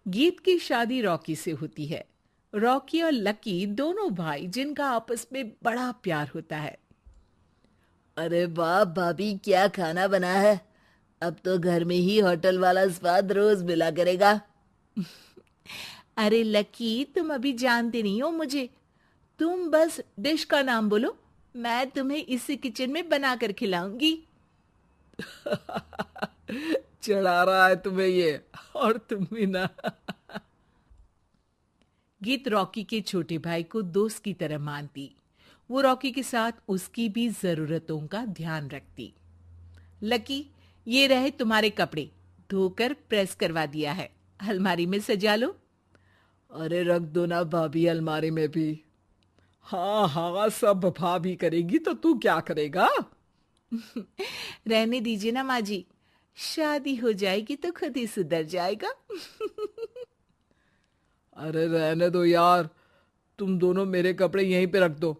गीत की शादी रॉकी से होती है। रॉकी और लकी दोनों भाई जिनका आपस में बड़ा प्यार होता है। अरे वाह भाभी, क्या खाना बना है। अब तो घर में ही होटल वाला स्वाद रोज मिला करेगा। अरे लकी, तुम अभी जानते नहीं हो मुझे। तुम बस डिश का नाम बोलो, मैं तुम्हें इसी किचन में बना कर खिलाऊंगी। चढ़ा रहा है तुम्हें ये। और तुम भी ना। गीत रॉकी के छोटे भाई को दोस्त की तरह मानती। वो रॉकी के साथ उसकी भी जरूरतों का ध्यान रखती। लकी, ये रहे तुम्हारे कपड़े, धोकर प्रेस करवा दिया है, अलमारी में सजा लो। अरे रख दो ना भाभी, अलमारी में भी। हाँ हाँ, सब भाभी करेगी तो तू क्या करेगा। रहने दीजिए ना माँ जी, शादी हो जाएगी तो खुद ही सुधर जाएगा। अरे रहने दो यार, तुम दोनों मेरे कपड़े यहीं पे रख दो।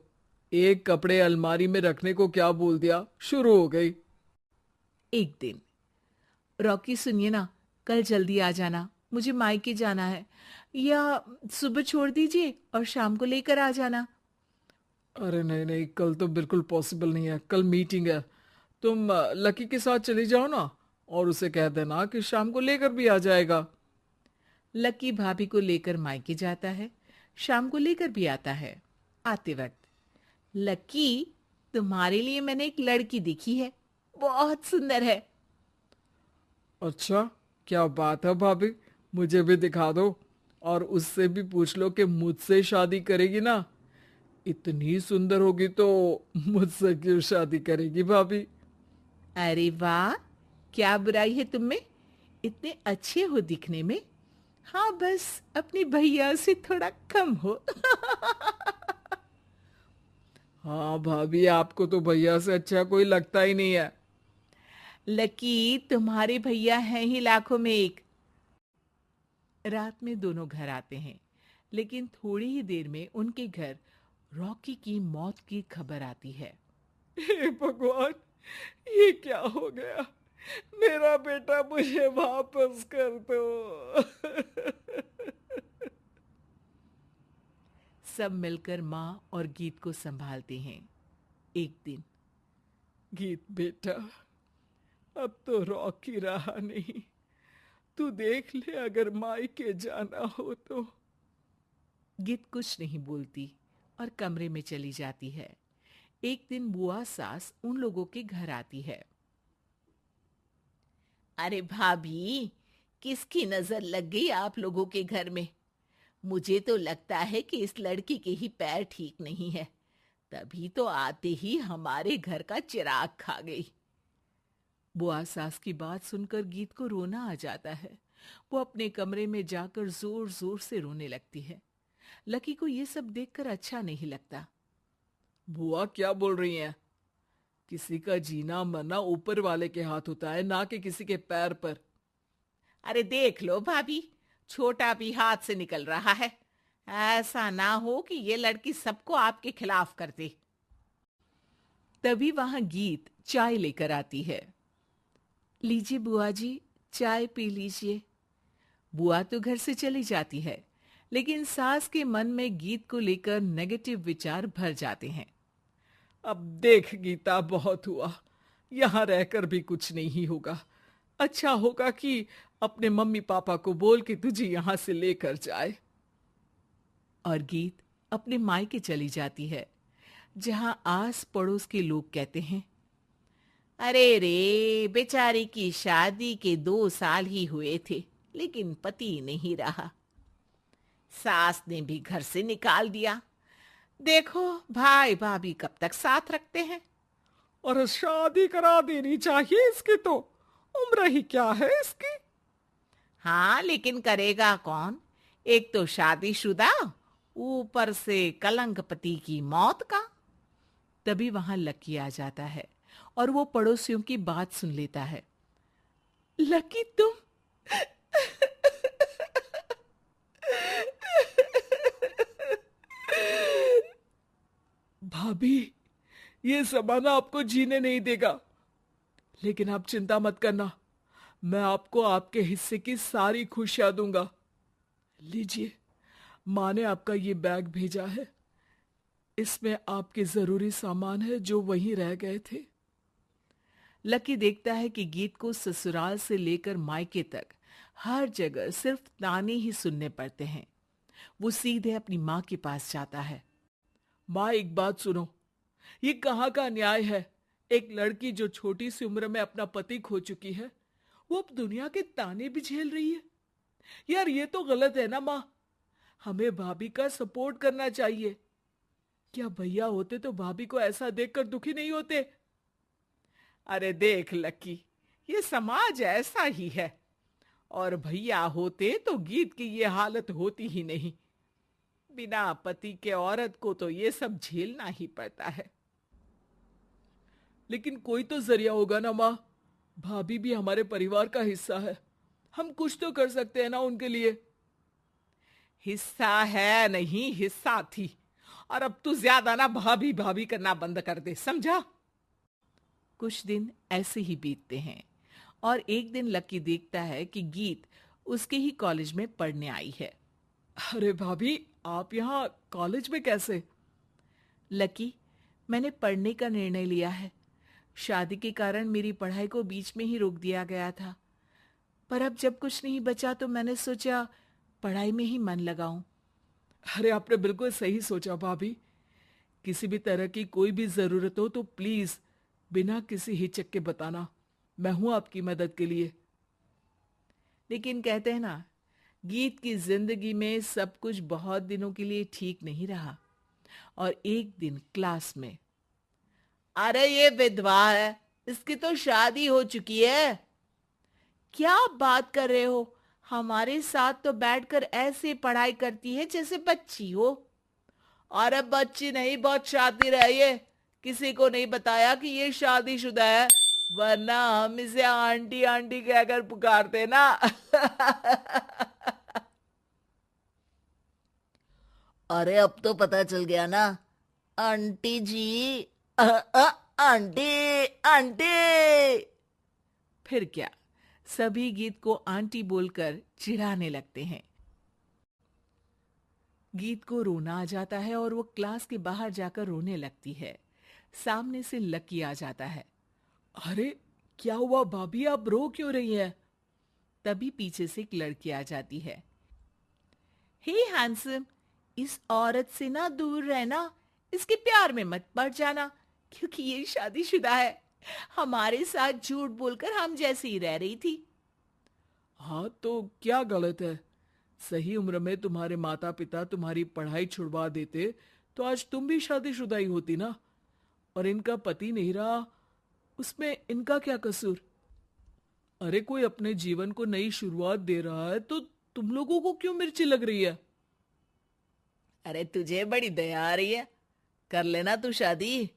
एक कपड़े अलमारी में रखने को क्या बोल दिया, शुरू हो गई। एक दिन, रॉकी सुनिए ना, कल जल्दी आ जाना, मुझे मायके जाना है। या सुबह छोड़ दीजिए और शाम को लेकर आ जाना। अरे नहीं नहीं, कल तो बिल्कुल पॉसिबल नहीं है, कल मीटिंग है। तुम लकी के साथ चली जाओ ना, और उसे कह देना कि शाम को लेकर भी आ जाएगा। लकी भाभी को लेकर मायके जाता है, शाम को लेकर भी आता है। आते वक्त, लकी, तुम्हारे लिए मैंने एक लड़की देखी है, बहुत सुंदर है। अच्छा, क्या बात है भाभी, मुझे भी दिखा दो। और उससे भी पूछ लो कि मुझसे शादी करेगी ना। इतनी सुंदर होगी तो मुझसे क्यों शादी करेगी भाभी। अरे वाह, क्या बुराई है तुम में, इतने अच्छे हो दिखने में। हाँ, बस अपनी भैया से थोड़ा कम हो। हाँ भाभी, आपको तो भैया से अच्छा कोई लगता ही नहीं है। लकी, तुम्हारे भैया हैं ही लाखों में एक। रात में दोनों घर आते हैं, लेकिन थोड़ी ही देर में उनके घर रॉकी की मौत की खबर आती है। हे भगवान, ये क्या हो गया। मेरा बेटा मुझे वापस कर दो। सब मिलकर माँ और गीत को संभालते हैं। एक दिन, गीत बेटा, अब तो रॉकी रहा नहीं। तू देख ले, अगर मायके जाना हो तो। गीत कुछ नहीं बोलती और कमरे में चली जाती है। एक दिन बुआ सास उन लोगों के घर आती है। अरे भाभी, किसकी नजर लग गई आप लोगों के घर में? मुझे तो लगता है कि इस लड़की के ही पैर ठीक नहीं है, तभी तो आते ही हमारे घर का चिराग खा गई। बुआ सास की बात सुनकर गीत को रोना आ जाता है। वो अपने कमरे में जाकर जोर जोर से रोने लगती है। लकी को ये सब देखकर अच्छा नहीं लगता। बुआ क्या बोल रही हैं? किसी का जीना मरना ऊपर वाले के हाथ होता है, ना कि किसी के पैर पर। अरे देख लो भाभी, छोटा भी हाथ से निकल रहा है। ऐसा ना हो कि ये लड़की सबको आपके खिलाफ कर दे। तभी वहां गीत चाय लेकर आती है। लीजिए बुआ जी, चाय पी लीजिए। बुआ तो घर से चली जाती है, लेकिन सास के मन में गीत को लेकर नेगेटिव विचार भर जाते हैं। अब देख गीता, बहुत हुआ। यहाँ रहकर भी कुछ नहीं होगा। अच्छा होगा कि अपने मम्मी पापा को बोल के तुझे यहाँ से लेकर जाए। और गीत अपने मायके चली जाती है, जहां आस पड़ोस के लोग कहते हैं, अरे रे, बेचारी की शादी के 2 साल ही हुए थे, लेकिन पति नहीं रहा। सास ने भी घर से निकाल दिया। देखो, भाई भाभी कब तक साथ रखते हैं। और शादी करा देनी चाहिए इसकी तो। उम्र ही क्या है इसकी। हाँ, लेकिन करेगा कौन? एक तो शादीशुदा, ऊपर से कलंक पति की मौत का। तभी वहां लकी आ जाता है और वो पड़ोसियों की बात सुन लेता है। लकी, तुम भाभी, ये जमाना आपको जीने नहीं देगा। लेकिन आप चिंता मत करना, मैं आपको आपके हिस्से की सारी खुशियां दूंगा। लीजिए, माँ ने आपका ये बैग भेजा है। इसमें आपके जरूरी सामान है जो वहीं रह गए थे। लकी देखता है कि गीत को ससुराल से लेकर मायके तक हर जगह सिर्फ ताने ही सुनने पड़ते हैं। वो सीधे अपनी माँ के पास जाता है। माँ, एक बात सुनो, ये कहाँ का न्याय है? एक लड़की जो छोटी सी उम्र में अपना पति खो चुकी है, वो अब दुनिया के ताने भी झेल रही है। यार, ये तो गलत है ना माँ। हमें भाभी का सपोर्ट करना चाहिए। क्या भैया होते तो भाभी को ऐसा देखकर दुखी नहीं होते? अरे देख लकी, ये समाज ऐसा ही है, और भैया होते तो गीत की ये हालत होती ही नहीं। बिना पति के औरत को तो ये सब झेलना ही पड़ता है। लेकिन कोई तो जरिया होगा ना माँ। भाभी भी हमारे परिवार का हिस्सा है। हम कुछ तो कर सकते हैं ना उनके लिए। हिस्सा है नहीं, हिस्सा थी। और अब तू ज्यादा ना भाभी भाभी करना बंद कर दे, समझा? कुछ दिन ऐसे ही बीतते हैं और एक दिन लकी देखता है कि गीत उसके ही कॉलेज में पढ़ने आई है। अरे भाभी, आप यहाँ कॉलेज में कैसे? लकी, मैंने पढ़ने का निर्णय लिया है। शादी के कारण मेरी पढ़ाई को बीच में ही रोक दिया गया था, पर अब जब कुछ नहीं बचा तो मैंने सोचा पढ़ाई में ही मन लगाऊं। अरे आपने बिल्कुल सही सोचा भाभी। किसी भी तरह की कोई भी जरूरत हो तो प्लीज बिना किसी हिचक के बताना। मैं हूं आपकी मदद के लिए। लेकिन कहते हैं ना, गीत की जिंदगी में सब कुछ बहुत दिनों के लिए ठीक नहीं रहा। और एक दिन क्लास में, अरे ये विधवा है, इसकी तो शादी हो चुकी है। क्या बात कर रहे हो? हमारे साथ तो बैठकर ऐसे पढ़ाई करती है जैसे बच्ची हो। और अब बच्ची नहीं, बहुत शातिर है ये। किसी को नहीं बताया कि ये शादीशुदा है, वरना हम इसे आंटी आंटी कहकर पुकारते ना। अरे अब तो पता चल गया ना। आंटी जी, आंटी आंटी। फिर क्या, सभी गीत को आंटी बोलकर चिढ़ाने लगते हैं। गीत को रोना आ जाता है और वो क्लास के बाहर जाकर रोने लगती है। सामने से लकी आ जाता है। अरे क्या हुआ भाभी, आप रो क्यों रही हैं? तभी पीछे से एक लड़की आ जाती है। हे हैंडसम, इस औरत से ना दूर रहना, इसके प्यार में मत पड़ जाना, क्योंकि ये शादीशुदा है। हमारे साथ झूठ बोलकर हम जैसे ही रह रही थी। हाँ, तो क्या गलत है? सही उम्र में तुम्हारे माता पिता तुम्हारी पढ़ाई छुड़वा देते तो आज तुम भी शादीशुदा ही होती ना। और इनका पति नहीं रहा, उसमें इनका क्या कसूर? अरे कोई अपने जीवन को नई शुरुआत दे रहा है तो तुम लोगों को क्यों मिर्ची लग रही है? अरे तुझे बड़ी दया आ रही है, कर लेना तू शादी।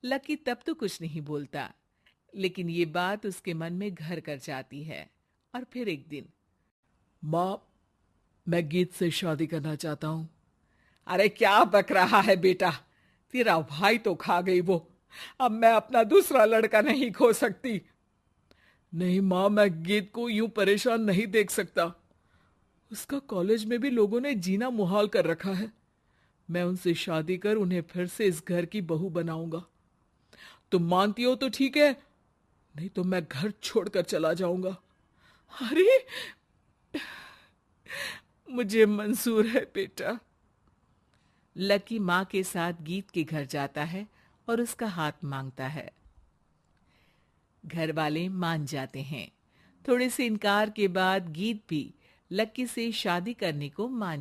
लकी तब तो कुछ नहीं बोलता, लेकिन ये बात उसके मन में घर कर जाती है। और फिर एक दिन, माँ, मैं गीत से शादी करना चाहता हूँ। अरे क्या बक रहा है बेटा, तेरा भाई तो खा गई वो। अब मैं अपना दूसरा लड़का नहीं खो सकती। नहीं माँ, मैं गीत को यूं परेशान नहीं देख सकता। उसका कॉलेज में भी लोगों ने जीना मुहाल कर रखा है। मैं उनसे शादी कर उन्हें फिर से इस घर की बहू बनाऊंगा। तुम मानती हो तो ठीक है, नहीं तो मैं घर छोड़कर चला जाऊंगा। अरे मुझे मंजूर है बेटा। लकी माँ के साथ गीत के घर जाता है और उसका हाथ मांगता है। घर वाले मान जाते हैं। थोड़े से इनकार के बाद गीत भी लकी से शादी करने को मान